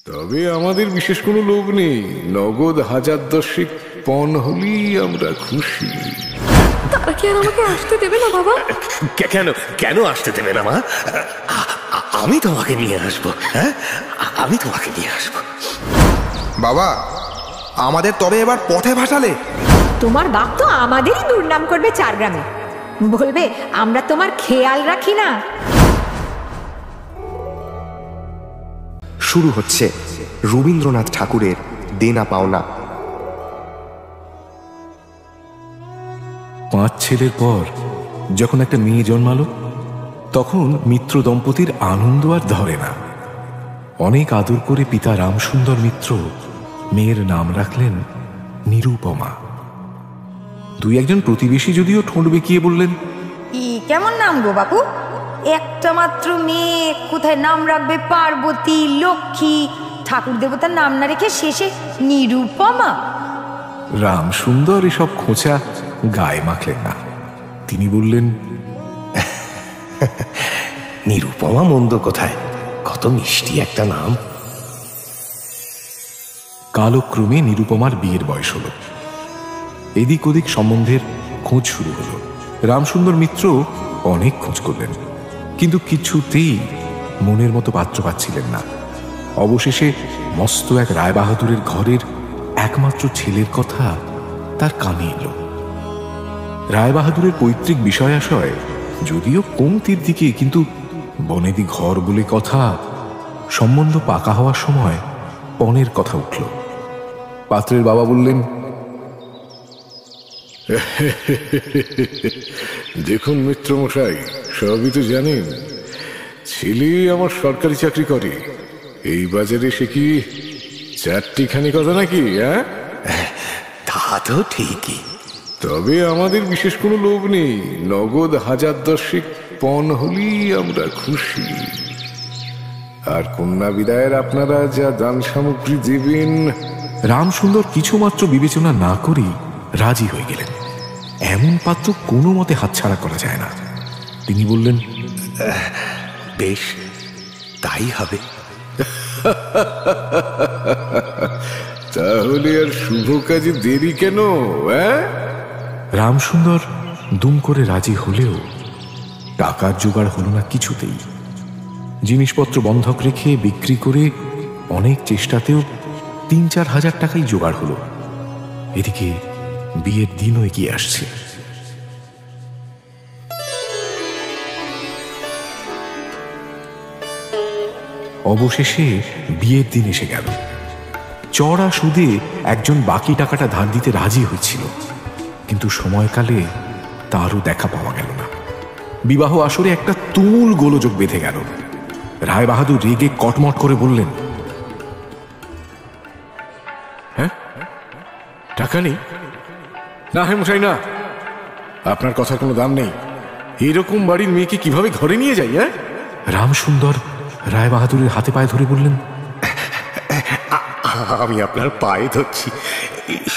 তবে আমাদের বিশেষ কোনো লোভ নেই, নগদ 1010 পণ হলেই আমরা খুশি। তারা কি আর আমাকে আসতে দেবে না বাবা? কেন কেন আসতে দেবে না মা? আমি তোমাকে নিয়ে আসবো। হ্যাঁ, আমি তোমাকে নিয়ে আসবো। বাবা, আমাদের তবে এবার পথে ভাসালে। তোমার বাপ তো আমাদেরই দুর্নাম করবে 4 গ্রামে, বলবে আমরা তোমার খেয়াল রাখি না। শুরু হচ্ছে রবীন্দ্রনাথ ঠাকুরের দেনা পাওনা। 5 ছেলের পর যখন একটা মেয়ে জন্মালো, তখন মিত্র দম্পতির আনন্দ আর ধরে না। অনেক আদর করে পিতা রামসুন্দর মিত্র মেয়ের নাম রাখলেন নিরুপমা। 2-1 প্রতিবেশী যদিও ঠোঁট বেঁকিয়ে বললেন, কেমন নাম গো বাপু? একটা মাত্র মেয়ে, কোথায় নাম রাখবে পার্বতী, লক্ষ্মী, ঠাকুর দেবতার নাম না রেখে শেষে নিরুপমা। রামসুন্দর এসব খোঁচা গায়ে মাখলেন না। তিনি বললেন, নিরুপমা মন্দ কোথায়, কত মিষ্টি একটা নাম। কালক্রমে নিরুপমার বিয়ের বয়স হল। এদিক ওদিক সম্বন্ধের খোঁজ শুরু হলো। রামসুন্দর মিত্র অনেক খোঁজ করলেন, কিন্তু কিছুতেই মনের মতো পাত্র পাচ্ছিলেন না। অবশেষে মস্ত এক রায়বাহাদুরের ঘরের একমাত্র ছেলের কথা তার কানে এলো। রায়বাহাদুরের পৈতৃক বিষয়াশয় যদিও কমতির দিকে, কিন্তু বনেদি ঘর বলে কথা। সম্বন্ধ পাকা হওয়ার সময় পণের কথা উঠল। পাত্রের বাবা বললেন, দেখুন মিত্রমশাই, সবই তো জানেন, ছেলে আমার সরকারি চাকরি করে। এই বাজারে সে কি 4টিখানি কথা নাকি? হ্যাঁ, তা তো ঠিকই। তবে আমাদের বিশেষ কোনো লোভ নেই, নগদ 1010 পণ হলেই আমরা খুশি। আর কন্যা বিদায়ের আপনারা যা দান সামগ্রী দেবেন। রামসুন্দর কিছুমাত্র বিবেচনা না করেই রাজি হয়ে গেলেন। এমন পাত্র কোনো মতে হাতছাড়া করা যায় না। তিনি বললেন, বেশ, তাই হবে। তাহলে আর শুভ কাজে দেরি কেন? রামসুন্দর দুম করে রাজি হলেও টাকার জোগাড় হলো না কিছুতেই। জিনিসপত্র বন্ধক রেখে বিক্রি করে অনেক চেষ্টাতেও 3-4 হাজার টাকাই জোগাড় হলো। এদিকে বিয়ের দিনও এগিয়ে আসছে। অবশেষে বিয়ের দিন এসে গেল। চড়া সুদে একজন বাকি টাকাটা ধার দিতে রাজি হয়েছিল, কিন্তু সময়কালে তারও দেখা পাওয়া গেল না। বিবাহ আসরে একটা তুমুল গোলযোগ বেঁধে গেল। রায়বাহাদুর রেগে কটমট করে বললেন, হ্যাঁ, টাকা নেই? না হে মশাই, না, আপনার কথার কোনো দাম নেই। এরকম বাড়ির মেয়েকে কিভাবে ঘরে নিয়ে যাই? রামসুন্দর রায়বাহাদুরের হাতে পায়ে ধরে বললেন, আমি আপনার পায়ে ধরছি,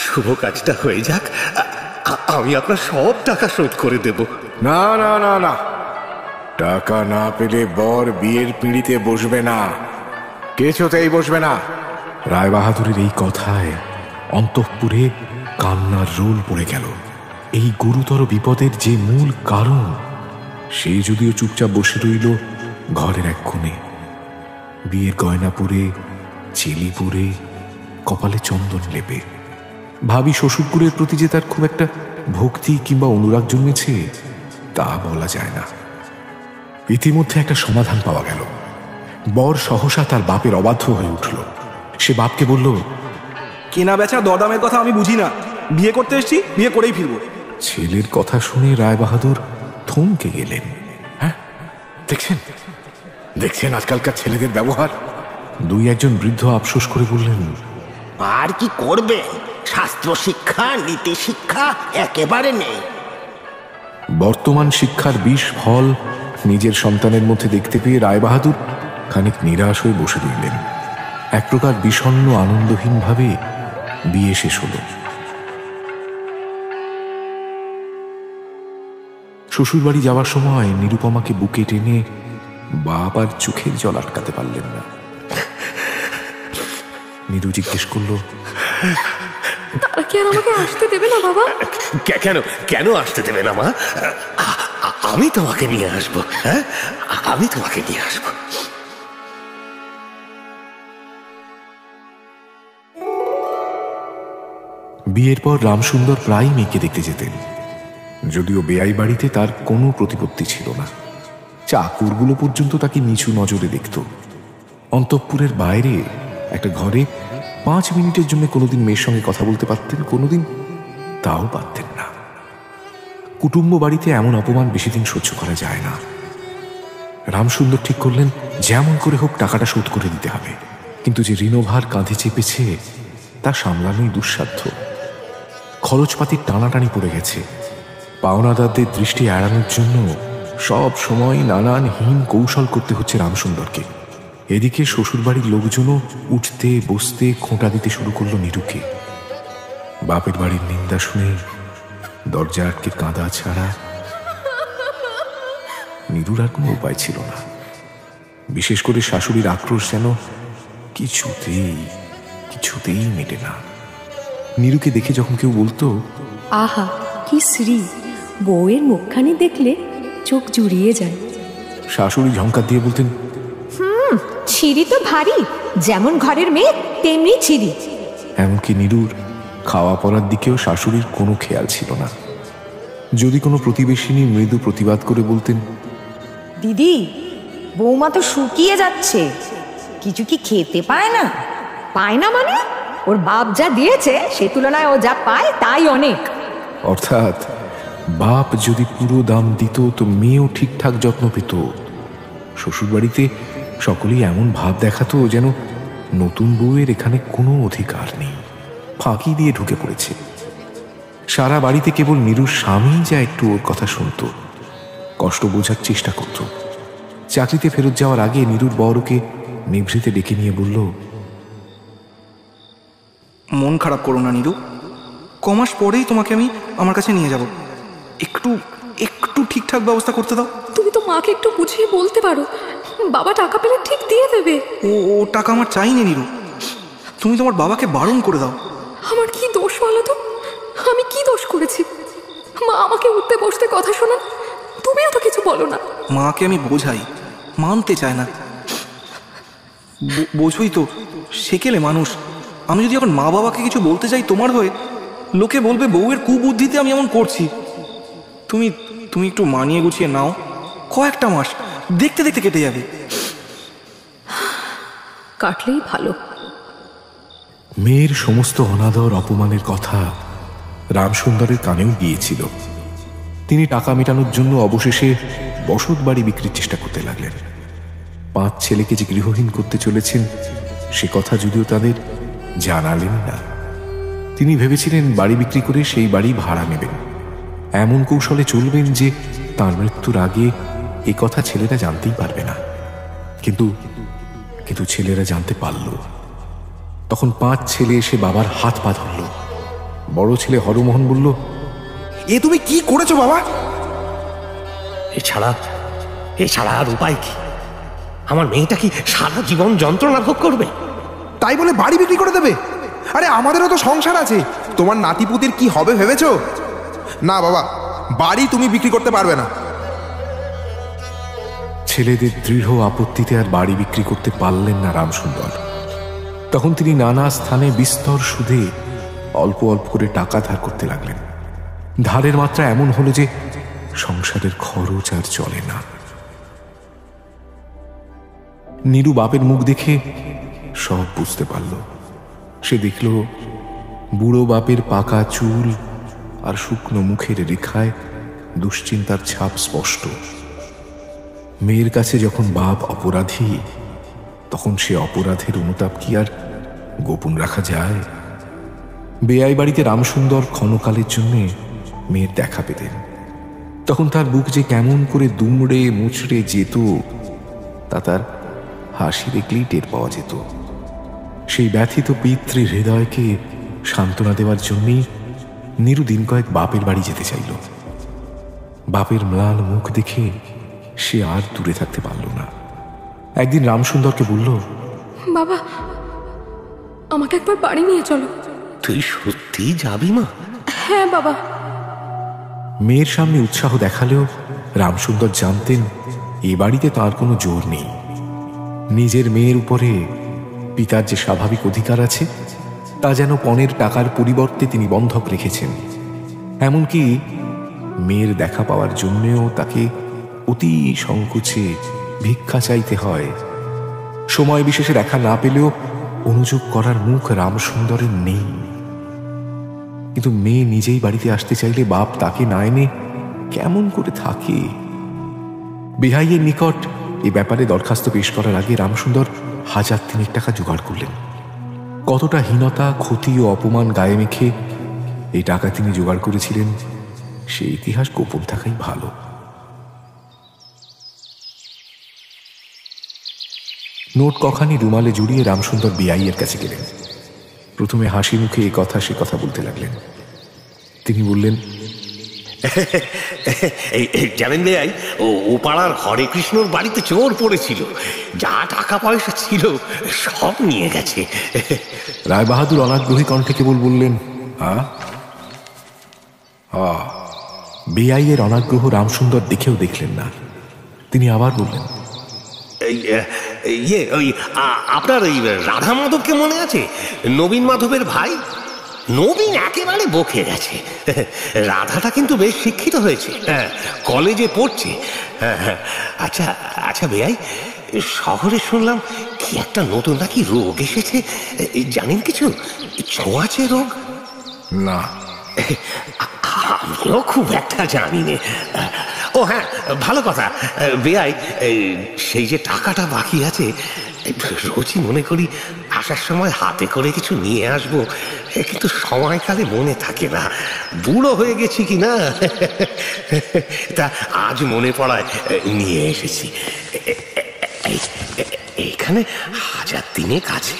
শুভ কাজটা হয়ে যাক, আমি আপনার সব টাকা শোধ করে দেব। না না না না, টাকা না পেলে বর বিয়ের পিঁড়িতে বসবে না, কিছুতেই বসবে না। রায়বাহাদুরের এই কথায় অন্তঃপুরে কান্নার রোল পড়ে গেল। এই গুরুতর বিপদের যে মূল কারণ, সে যদিও চুপচাপ বসে রইল ঘরের এক কোণে। বিয়ের গয়না পরে, চেলি পরে, কপালে চন্দন লেপে। ভাবি শ্বশুরকুলের প্রতি যে তার খুব একটা ভক্তি কিংবা অনুরাগ জন্মেছে তা বলা যায় না। ইতিমধ্যে একটা সমাধান পাওয়া গেল। বর সহসা তার বাপের অবাধ্য হয়ে উঠল। সে বাপকে বলল, কেনা বেচা দরদামের কথা আমি বুঝি না, বিয়ে করতে এসেছি, বিয়ে করেই ফিরবো। ছেলের কথা শুনে রায়বাহাদুর থমকে গেলেন। হ্যাঁ, দেখছেন দেখছেন আজকালকার ছেলেদের ব্যবহার। 2-1 বৃদ্ধ আফসোস করে বললেন, আর কি করবে, শাস্ত্র শিক্ষা, নীতি শিক্ষা একেবারে নেই। বর্তমান শিক্ষার বিষ ফল নিজের সন্তানের মধ্যে দেখতে পেয়ে রায়বাহাদুর খানিক নিরাশ হয়ে বসে রইলেন। এক প্রকার বিষণ্ণ আনন্দহীন ভাবে বিয়ে শেষ হল। শ্বশুরবাড়ি যাওয়ার সময় নিরুপমাকে বুকে টেনে বাপ আর চোখের জল আটকাতে পারলেন না। নীরু জিজ্ঞেস করলো, তারা কি আর আমাকে আসতে দেবে না বাবা? কেন কেন আসতে দেবে না মা? আমি তোমাকে নিয়ে আসবো। হ্যাঁ, আমি তোমাকে নিয়ে আসবো। বিয়ের পর রামসুন্দর প্রায় মেয়েকে দেখতে যেতেন, যদিও বেয়াই বাড়িতে তার কোনো প্রতিপত্তি ছিল না। চাকরগুলো পর্যন্ত তাকে নিচু নজরে দেখত। অন্তঃপুরের বাইরে একটা ঘরে 5 মিনিটের জন্য কোনোদিন মেয়ের সঙ্গে কথা বলতে পারতেন, কোনোদিন তাও পারতেন না। কুটুম্ব বাড়িতে এমন অপমান বেশি দিন সহ্য করা যায় না। রামসুন্দর ঠিক করলেন যেমন করে হোক টাকাটা শোধ করে দিতে হবে, কিন্তু যে ঋণভার কাঁধে চেপেছে তা সামলানোই দুঃসাধ্য। খরচপাতির টানাটানি পড়ে গেছে। পাওনাদারদের দৃষ্টি এড়ানোর জন্য সব সময় নানান হীন কৌশল করতে হচ্ছে রামসুন্দরকে। এদিকে শ্বশুরবাড়ির লোকজনও উঠতে বসতে খোঁটা দিতে শুরু করলো নীরুকে। বাপের বাড়ির নিন্দা শুনে দরজা আটকে কাঁদা ছাড়া নীরুর আর কোনো উপায় ছিল না। বিশেষ করে শাশুড়ির আক্রোশ যেন কিছুতেই মেটে না। নীরুকে দেখে যখন কেউ বলতো, আহা কি শ্রী, বউয়ের মুখখানি দেখলে চোখ জুড়িয়ে যায়, শাশুড়ি ঝঙ্কার দিয়ে বলতেন, ছিরি তো ভারী, যেমন ঘরের মেয়ে তেমনি ছিরি। এমনকি নীরুর খাওয়া পড়ার দিকেও শাশুড়ির কোনো খেয়াল ছিল না। যদি কোনো প্রতিবেশিনী মৃদু প্রতিবাদ করে বলতেন, দিদি বৌমা তো শুকিয়ে যাচ্ছে, কিছু কি খেতে পায় না? পায় না মানে? ওর বাপ যা দিয়েছে সে তুলনায় ও যা পায় তাই অনেক। অর্থাৎ বাপ যদি পুরো দাম দিত তো মেয়েও ঠিকঠাক যত্ন পেত। শ্বশুরবাড়িতে সকলেই এমন ভাব দেখাতো যেন নতুন বউয়ের এখানে কোনো অধিকার নেই, ফাঁকি দিয়ে ঢুকে পড়েছে। সারা বাড়িতে কেবল নীরুর স্বামী যা একটু ওর কথা শুনত, কষ্ট বোঝার চেষ্টা করত। চাকরিতে ফেরত যাওয়ার আগে নীরুর বর ওকে নিভৃতে ডেকে নিয়ে বলল, মন খারাপ করো না নীরু, কমাস পরেই তোমাকে আমি আমার কাছে নিয়ে যাব। একটু একটু ঠিকঠাক ব্যবস্থা করতে দাও। তুমি তো মাকে একটু বুঝিয়ে বলতে পারো, বাবা টাকা পেলে ঠিক দিয়ে দেবে। ও টাকা আমার চাইনি নীরু, তুমি তোমার বাবাকে বারণ করে দাও। আমার কি দোষ বলো তো? আমি কি দোষ করেছি? মা আমাকে উঠতে বসতে কথা শোনান, তুমিও তো কিছু বলো না। মাকে আমি বোঝাই, মানতে চায় না। বোঝই তো, সেকেলে মানুষ। আমি যদি এখন মা বাবাকে কিছু বলতে চাই তোমার হয়ে, লোকে বলবে বউয়ের কুবুদ্ধিতে আমি এমন করছি। তুমি একটু মানিয়ে গুছিয়ে নাও, কয়েকটা মাস দেখতে দেখতে কেটে যাবে। কাটলেই ভালো। মেয়ের সমস্ত অনাদর অপমানের কথা রামসুন্দরের কানেও গিয়েছিল। তিনি টাকা মেটানোর জন্য অবশেষে বসত বাড়ি বিক্রির চেষ্টা করতে লাগলেন। 5 ছেলেকে যে গৃহহীন করতে চলেছেন সে কথা যদিও তাদের জানালেন না। তিনি ভেবেছিলেন বাড়ি বিক্রি করে সেই বাড়ি ভাড়া নেবেন, এমন কৌশলে চলবেন যে তার মৃত্যুর আগে এ কথা ছেলেরা জানতেই পারবে না। কিন্তু ছেলেরা জানতে পারল। তখন 5 ছেলে এসে বাবার হাত পা ধরল। বড় ছেলে হরমোহন বলল, এ তুমি কি করেছো বাবা? এছাড়া আর উপায় কি? আমার মেয়েটা কি সারা জীবন যন্ত্রণা ভোগ করবে? তাই বলে বাড়ি বিক্রি করে দেবে? আরে আমাদেরও তো সংসার আছে। তোমার নাতিপুতির কি হবে ভেবেছো? না বাবা, বাড়ি তুমি বিক্রি করতে পারবে না। ছেলেদের দৃঢ় আপত্তিতে আর বাড়ি বিক্রি করতে পারলেন না রামসুন্দর। তখন তিনি নানা স্থানে বিস্তর সুদে অল্প অল্প করে টাকা ধার করতে লাগলেন। ধারের মাত্রা এমন হলো যে সংসারের খরচ আর চলে না। নীরু বাপের মুখ দেখে সব বুঝতে পারল। সে দেখল বুড়ো বাপের পাকা চুল আর শুকনো মুখের রেখায় দুশ্চিন্তার ছাপ স্পষ্ট। মেয়ের কাছে যখন বাপ অপরাধী, তখন সে অপরাধের অনুতাপ কি আর গোপন রাখা যায়? বেয়াই বাড়িতে রামসুন্দর ক্ষণকালের জন্য মেয়ের দেখা পেতেন। তখন তার বুক যে কেমন করে দুমড়ে মুচড়ে যেত তা তার হাসি দেখলেই টের পাওয়া যেত। সেই ব্যথিত পিতৃ হৃদয়কে সান্ত্বনা দেওয়ার জন্যই নীরু দিন কয়েক বাপের বাড়ি যেতে চাইল। বাপের ম্লান মুখ দেখে সে আর দূরে থাকতে পারল না। একদিন রামসুন্দরকে বলল, বাবা আমাকে একবার বাড়ি নিয়ে চলো। তুই সত্যি যাবি মা? হ্যাঁ বাবা। মেয়ের সামনে উৎসাহ দেখালেও রামসুন্দর জানতেন এ বাড়িতে তার কোনো জোর নেই। নিজের মেয়ের উপরে পিতার যে স্বাভাবিক অধিকার আছে তা যেন পণের টাকার পরিবর্তে তিনি বন্ধক রেখেছেন। এমনকি মেয়ের দেখা পাওয়ার জন্যেও তাকে অতি সংকোচে ভিক্ষা চাইতে হয়। সময় বিশেষে দেখা না পেলেও অনুযোগ করার মুখ রামসুন্দরের নেই। কিন্তু মেয়ে নিজেই বাড়িতে আসতে চাইলে বাপ তাকে না এনে কেমন করে থাকে? বেহাইয়ের নিকট এ ব্যাপারে দরখাস্ত পেশ করার আগে রামসুন্দর 1,000 টাকা জোগাড় করলেন। কতটা হীনতা, ক্ষতি ও অপমান গায়ে মেখে এই টাকা তিনি জোগাড় করেছিলেন সেই ইতিহাস গোপন থাকাই ভালো। নোট কখানি রুমালে জড়িয়ে রামসুন্দর বিআইয়ের কাছে গেলেন। প্রথমে হাসি মুখে এ কথা সে কথা বলতে লাগলেন। তিনি বললেন, জানেন বেআই, ও পাড়ার হরে কৃষ্ণর বাড়িতে চোর পড়েছিল, যা টাকা পয়সা ছিল সব নিয়ে গেছে। রায়বাহাদুর অনাগ্রহী কণ্ঠে কেবল বললেন, বেআইয়ের অনাগ্রহ রামসুন্দর দেখেও দেখলেন না। তিনি আবার বললেন, আপনার ওই রাধা মাধবকে মনে আছে? নবীন মাধবের ভাই। নবীন একেবারে বকে গেছে। রাধাটা কিন্তু বেশ শিক্ষিত হয়েছে, কলেজে পড়ছে। আচ্ছা আচ্ছা বেআই, শহরে শুনলাম কি একটা নতুন নাকি রোগ এসেছে, জানেন কিছু? ছোঁয়াচে রোগ। না, আমিও খুব একটা জানি না। ও হ্যাঁ, ভালো কথা বেআই, সেই যে টাকাটা বাকি আছে, রোজই মনে করি আসার সময় হাতে করে কিছু নিয়ে আসবো, কিন্তু সময়কালে মনে থাকে না, বুড়ো হয়ে গেছি কি না। তা আজ মনে পড়ায় নিয়ে এসেছি। এখানে 1,000 আছে।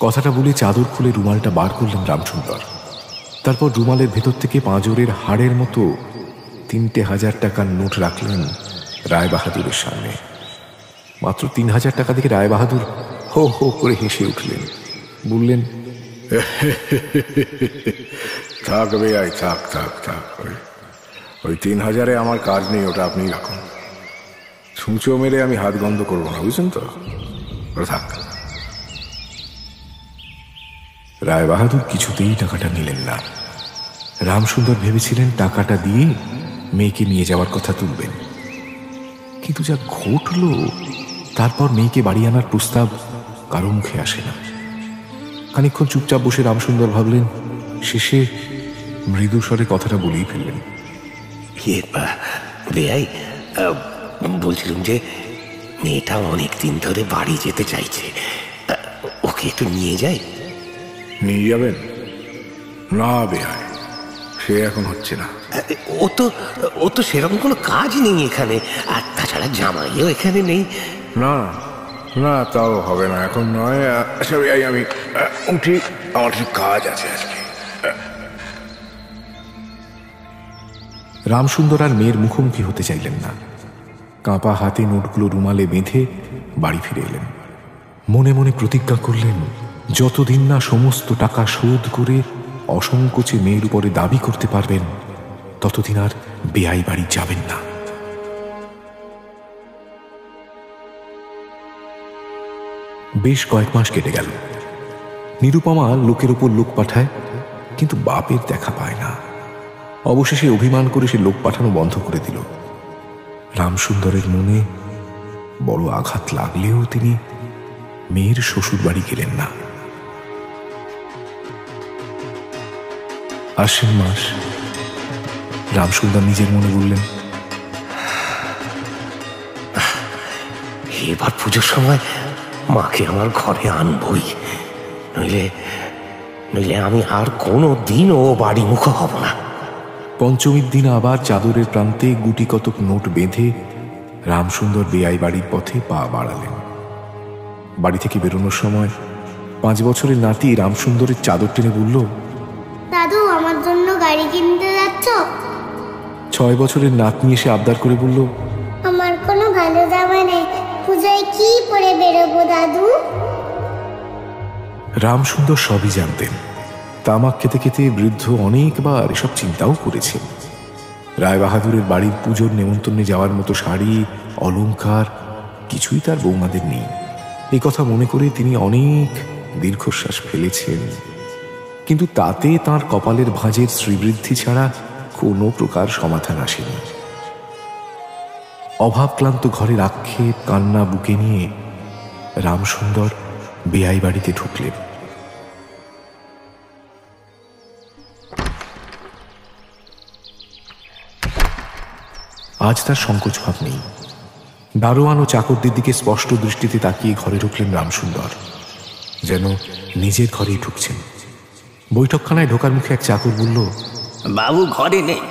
কথাটা বলে চাদর খুলে রুমালটা বার করলেন রামসুন্দর। তারপর রুমালের ভেতর থেকে পাঁজরের হাড়ের মতো 3,000 টাকার নোট রাখলেন রায়বাহাদুরের সামনে। মাত্র 3,000 টাকা দেখে রায়বাহাদুর হো হো করে হেসে উঠলেন। বললেন, থাক বেআই, থাক থাক থাক, ওই 3,000-এ আমার কাজ নেই, ওটা আপনি রাখুন। ছুঁচো মেরে আমি হাত গন্ধ করবো না, বুঝছেন তো? থাক। রায়বাহাদুর কিছুতেই টাকাটা নিলেন না। রামসুন্দর ভেবেছিলেন টাকাটা দিয়ে মেয়েকে নিয়ে যাওয়ার কথা তুলবেন, কিন্তু যা ঘটল তারপর মেয়েকে বাড়ি আনার প্রস্তাব কারো মুখে আসে না। খানিকক্ষণ চুপচাপ বসে রামসুন্দর ভাবলেন, শেষে মৃদু স্বরে কথাটা বলেই ফেললেন, বেআই, বলছিলাম যে মেয়েটা অনেকদিন ধরে বাড়ি যেতে চাইছে, ওকে একটু নিয়ে যাই। নিয়ে যাবেন? না বেআই, সে এখন হচ্ছে না। ও তো সেরকম কোনো কাজ নেই এখানে, আর তাছাড়া জামাইও এখানে নেই। না না, তাও হবে না, এখন নয়। আচ্ছা বেআই, আমি উঠি, আমার কিছু কাজ আছে আজকে। রামসুন্দর আর মেয়ের মুখোমুখি হতে চাইলেন না। কাঁপা হাতে নোটগুলো রুমালে বেঁধে বাড়ি ফিরে এলেন। মনে মনে প্রতিজ্ঞা করলেন, যতদিন না সমস্ত টাকা শোধ করে অসংকোচে মেয়ের উপরে দাবি করতে পারবেন ততদিন আর বেআই বাড়ি যাবেন না। বেশ কয়েক মাস কেটে গেল। নিরুপমা লোকের উপর লোক পাঠায়, কিন্তু বাপের দেখা পায় না। অবশেষে অভিমান করে সে লোক পাঠানো বন্ধ করে দিল। রামসুন্দরের মনে বড় আঘাত লাগলেও তিনি মেয়ের শ্বশুর বাড়ি গেলেন না। আশ্বিন মাস। রামসুন্দর নিজের মনে বললেন, এবার পুজোর সময় মাকে আমার ঘরে আনবই, নইলে আমি আর কোনো দিন ও বাড়ি মুখ হব না। পঞ্চমীর দিন আবার চাদরের প্রান্তে গুটি কতক নোট বেঁধে রামসুন্দর বেআই বাড়ির পথে পা বাড়ালেন। বাড়ি থেকে বেরোনোর সময় 5 বছরের নাতি রামসুন্দরের চাদর টেনে বলল, দাদু, আমার জন্য গাড়ি কিনতে যাচ্ছ? 6 বছরের নাতনি এসে আবদার করে বলল, আমার কোনো ভালো জামা নেই, পূজায় কি পরে বেরোবো দাদু? রামসুন্দর সবই জানতেন। তামাক খেতে খেতে বৃদ্ধ অনেকবার এসব চিন্তাও করেছেন। রায়বাহাদুরের বাড়ির পুজোর নেমন্তন্নে যাওয়ার মতো শাড়ি, অলংকার কিছুই তার বৌমাদের নেই। এই কথা মনে করে তিনি অনেক দীর্ঘশ্বাস ফেলেছেন, কিন্তু তাতে তাঁর কপালের ভাঁজের শ্রীবৃদ্ধি ছাড়া কোনো প্রকার সমাধান আসেনি। অভাবক্লান্ত ঘরের আক্ষেপ কান্না বুকে নিয়ে রামসুন্দর বেয়াই বাড়িতে ঢুকলেন। আজ তার সংকোচ ভাব নেই। দারোয়ান ও চাকরদের দিকে স্পষ্ট দৃষ্টিতে তাকিয়ে ঘরে ঢুকলেন রামসুন্দর, যেন নিজের ঘরেই ঢুকছেন। বৈঠকখানায় ঢোকার মুখে এক চাকর বলল, বাবু ঘরে নেই,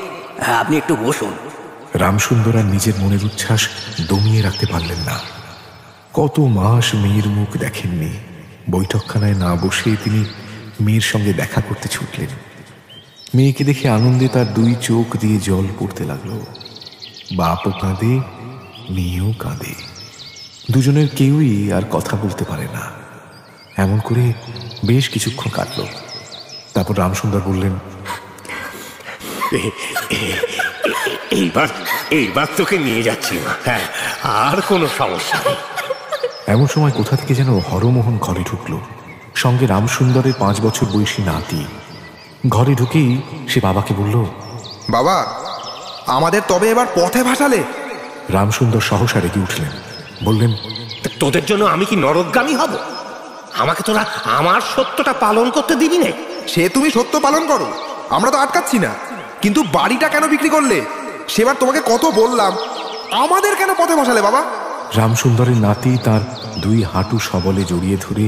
আপনি একটু বসুন। রামসুন্দর আর নিজের মনের উচ্ছ্বাস দমিয়ে রাখতে পারলেন না। কত মাস মেয়ের মুখ দেখেননি। বৈঠকখানায় না বসে তিনি মেয়ের সঙ্গে দেখা করতে ছুটলেন। মেয়েকে দেখে আনন্দে তার দুই চোখ দিয়ে জল পড়তে লাগলো। বাপও কাঁদে, মেয়েও কাঁদে। দুজনের কেউই আর কথা বলতে পারে না। এমন করে বেশ কিছুক্ষণ কাটল। তারপর রামসুন্দর বললেন, এইবার তোকে নিয়ে যাচ্ছি মা, হ্যাঁ, আর কোনো সমস্যা নেই। এমন সময় কোথা থেকে যেন হরমোহন ঘরে ঢুকল, সঙ্গে রামসুন্দরের 5 বছর বয়সী নাতি। ঘরে ঢুকেই সে বাবাকে বলল, বাবা, আমাদের তবে এবার পথে ভাসালে। রামসুন্দর সহসা রেগে উঠলেন, বললেন, তোদের জন্য আমি কি নরকগামী হব? আমাকে তোরা আমার সত্যটা পালন করতে দিবি না? সে তুমি সত্য পালন করো, আমরা তো আটকাচ্ছি না, কিন্তু বাড়িটা কেন বিক্রি করলে? সেবার তোমাকে কত বললাম, আমাদের কেন পথে বসালে বাবা? রামসুন্দরের নাতি তার 2 হাঁটু সবলে জড়িয়ে ধরে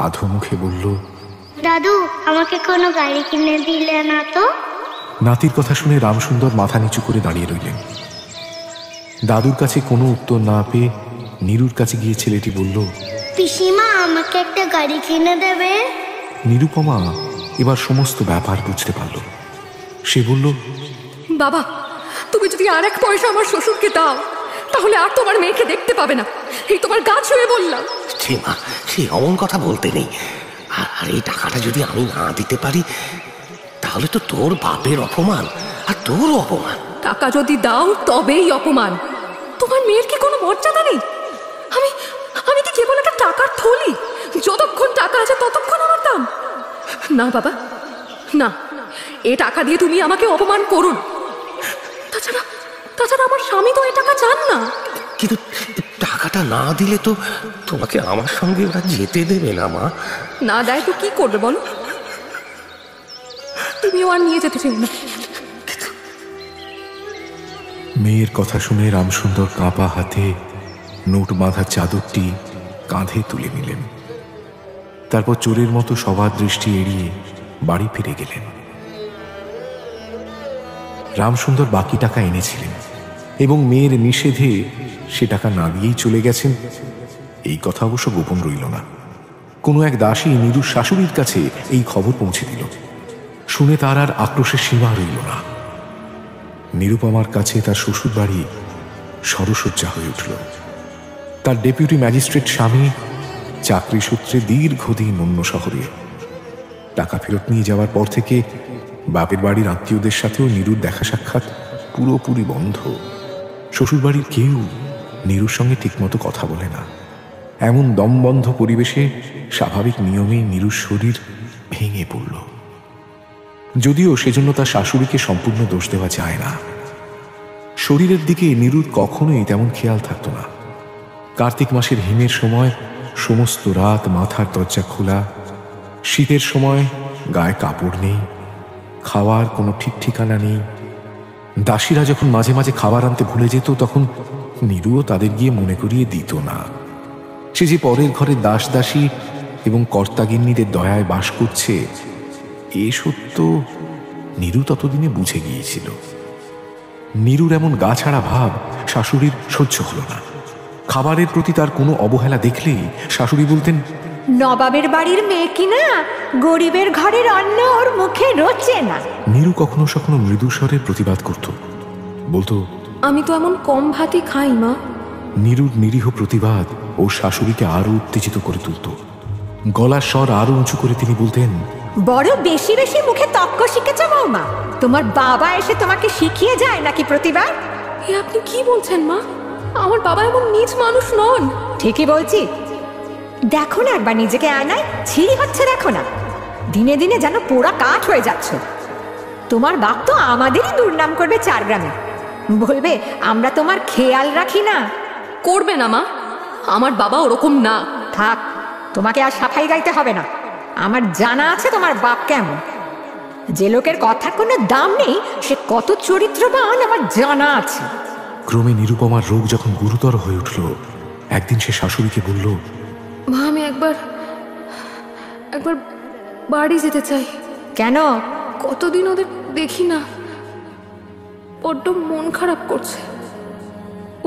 আধমুখে বলল, দাদু, আমাকে কোনো গাড়ি কিনে দিলে না তো? নাতির কথা শুনে রামসুন্দর মাথা নিচু করে দাঁড়িয়ে রইলেন। দাদুর কাছে কোনো উত্তর না পেয়ে নীরুর কাছে গিয়ে ছেলেটি বলল, পিসিমা, আমাকে একটা গাড়ি কিনে দেবে? নিরুপমা এবার সমস্ত ব্যাপার বুঝতে পারল। সে বলল, বাবা, তুমি যদি আর 1 পয়সা আমার শ্বশুরকে দাও, তাহলে আর তোমার মেয়েকে দেখতে পাবে না। এই তোমার গা ছুঁয়ে বললাম। সে মা, সে অমন কথা বলতে নেই। আর এই টাকাটা যদি আমি না দিতে পারি, তাহলে তো তোর বাপের অপমান আর তোরও অপমান। টাকা যদি দাও তবেই অপমান। তোমার মেয়ের কি কোনো মর্যাদা নেই? আমি আমি কি কেবল একটা টাকার থলি? যতক্ষণ টাকা আছে ততক্ষণ আমার দাম। না বাবা, না, এ টাকা দিয়ে তুমি আমাকে অপমান করুন। তাছাড়া আমার স্বামী তো এ টাকা চান না। কিন্তু টাকাটা না দিলে তো তোমাকে আমার সঙ্গে ওরা যেতে দেবে না মা। না দেয় তো কি করবে বলো? তুমিও আর নিয়ে যেতে চাই না। মেয়ের কথা শুনে রামসুন্দর কাঁপা হাতে নোট বাঁধা চাদরটি কাঁধে তুলে নিলেন। তারপর চোরের মতো সবার দৃষ্টি এড়িয়ে বাড়ি ফিরে গেলেন। রামসুন্দর বাকি টাকা এনেছিলেন এবং মেয়ের নিষেধে সে টাকা না দিয়েই চলে গেছেন, এই কথা অবশ্য গোপন রইল না। কোনো এক দাসী নীরুর শাশুড়ির কাছে এই খবর পৌঁছে দিল। শুনে তার আর আক্রোশের সীমা রইল না। নিরুপমার কাছে তার শ্বশুর বাড়ি সরসজ্জা হয়ে উঠল। তার ডেপুটি ম্যাজিস্ট্রেট স্বামী চাকরি সূত্রে দীর্ঘদিন অন্য শহরে। টাকা ফেরত নিয়ে যাওয়ার পর থেকে বাপের বাড়ির আত্মীয়দের সাথেও নীরুর দেখা সাক্ষাৎ পুরোপুরি বন্ধ। শ্বশুরবাড়ির কেউ নীরুর সঙ্গে ঠিকমতো কথা বলে না। এমন দমবন্ধ পরিবেশে স্বাভাবিক নিয়মেই নীরুর শরীর ভেঙে পড়ল। যদিও সেজন্য তার শাশুড়িকে সম্পূর্ণ দোষ দেওয়া যায় না। শরীরের দিকে নীরুর কখনোই তেমন খেয়াল থাকত না। কার্তিক মাসের হিমের সময় সমস্ত রাত মাথার দরজা খোলা, শীতের সময় গায়ে কাপড় নেই, খাওয়ার কোনো ঠিক ঠিকানা নেই। দাসীরা যখন মাঝে মাঝে খাবার আনতে ভুলে যেত, তখন নীরুও তাদের গিয়ে মনে করিয়ে দিত না। সে যে পরের ঘরে দাস দাসী এবং কর্তাগিন্নিদের দয়ায় বাস করছে, এ সত্য নীরু ততদিনে বুঝে গিয়েছিল। নীরুর এমন গা ছাড়া ভাব শাশুড়ির সহ্য হল না। খাবারের প্রতি তার কোনো অবহেলা দেখলেই শাশুড়ি বলতেন, নবাবের বাড়ির মেয়ে কিনা গরিবের ঘরের অন্ন ওর মুখে রোচে না। নীরু কখনো কখনো মৃদুস্বরের প্রতিবাদ করত, বলতো, আমি তো এমন কম ভাতই খাই মা। নীরুর নিরীহ প্রতিবাদ ও শাশুড়িকে আরো উত্তেজিত করে তুলত। গলার স্বর আরো উঁচু করে তিনি বলতেন, বড় বেশি বেশি মুখে তক্ক শিখেছ বৌমা। তোমার বাবা এসে তোমাকে শিখিয়ে যায় নাকি প্রতিবার? এ আপনি কি বলছেন মা? আমার বাবা এমন নীচ মানুষ নন। ঠিকই বলছি। দেখো না একবার নিজেকে আয়নায়, ছিঁড়ি হচ্ছে দেখো না। দিনে দিনে যেন পোড়া কাঠ হয়ে যাচ্ছ। তোমার বাপ তো আমাদেরই দুর্নাম করবে 4 গ্রামে। বলবে আমরা তোমার খেয়াল রাখি না। করবে না মা, আমার বাবা ওরকম না। থাক, তোমাকে আর সাফাই গাইতে হবে না। আমার জানা আছে তোমার বাপ কেমন। যে লোকের কথার কোনো দাম নেই সে কত চরিত্রবান আমার জানা আছে। ক্রমে নিরুপমার রোগ যখন গুরুতর হয়ে উঠল, একদিন সে শাশুড়িকে বলল, মা আমি একবার বাড়ি যেতে চাই। কেন? কতদিন ওদের দেখি না, বড্ড মন খারাপ করছে।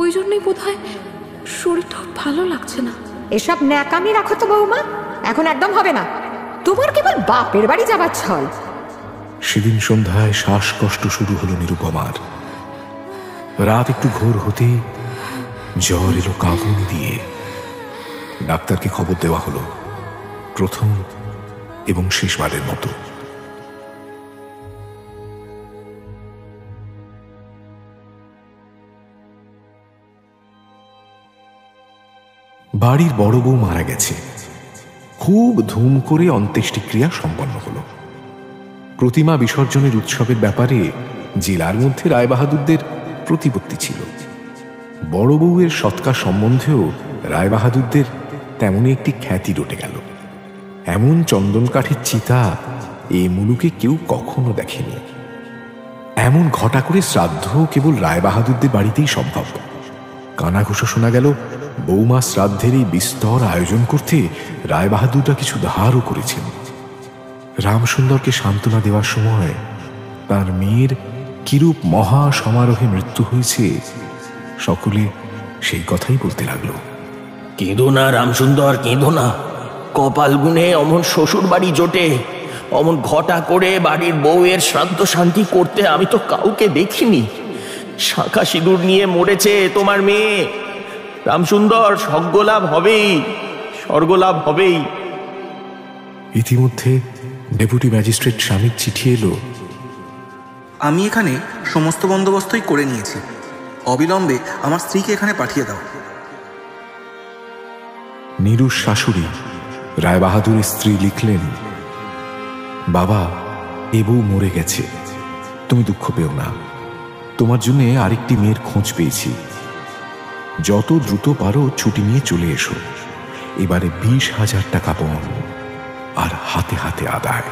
ওই জন্যই বোধহয় শরীরটা ভালো লাগছে না। এসব ন্যাকামি রাখো তো বৌমা, এখন একদম হবে না। তোমার কেবল বাপের বাড়ি যাবার ছল। সেদিন সন্ধ্যায় শ্বাসকষ্ট শুরু হলো নিরুপমার। রাত একটু ঘোর হতেই জ্বর এলো কাঁপুনি দিয়ে। ডাক্তারকে খবর দেওয়া হলো, প্রথম এবং শেষবারের মতো। বাড়ির বড় বউ মারা গেছে। খুব ধুম করে অন্ত্যেষ্টিক্রিয়া সম্পন্ন হলো। প্রতিমা বিসর্জনের উৎসবের ব্যাপারে জেলার মধ্যে রায়বাহাদুরদের প্রতিপত্তি ছিল। বড় বউয়ের সৎকার সম্বন্ধেও রায়বাহাদুরদের তেমনই একটি খ্যাতি রটে গেল। এমন চন্দন কাঠের চিতা এ মুলুকে কেউ কখনো দেখেনি। এমন ঘটা করে শ্রাদ্ধ কেবল রায়বাহাদুরদের বাড়িতেই সম্ভব। কানাঘুষো শোনা গেল, বৌমা শ্রাদ্ধের এই বিস্তর আয়োজন করতে রায়বাহাদুররা কিছু ধারও করেছেন। রামসুন্দরকে সান্ত্বনা দেওয়ার সময় তার মেয়ের কিরূপ মহা সমারোহে মৃত্যু হয়েছে সকলে সেই কথাই বলতে লাগলো। কেঁদো না রামসুন্দর, কেঁদো না। কপাল গুনে অমন শ্বশুর বাড়ি জোটে, অমন ঘটা করে বাড়ির বউয়ের শ্রাদ্ধ শান্তি করতে আমি তো কাউকে দেখিনি। শাঁখা সিঁদুর নিয়ে মরেছে তোমার মেয়ে। রামসুন্দর, স্বর্গলাভ হবেই, স্বর্গলাভ হবেই। ইতিমধ্যে ডেপুটি ম্যাজিস্ট্রেট স্বামীর চিঠি এলো। আমি এখানে সমস্ত বন্দোবস্তই করে নিয়েছি। অবিলম্বে আমার স্ত্রীকে এখানে পাঠিয়ে দাও। নীরুর শাশুড়ি রায়বাহাদুরের স্ত্রী লিখলেন, বাবা, এ বউ মরে গেছে, তুমি দুঃখ পেও না। তোমার জন্য আরেকটি মেয়ের খোঁজ পেয়েছি। যত দ্রুত পারো ছুটি নিয়ে চলে এসো। এবারে 20,000 টাকা পণ আর হাতে হাতে আদায়।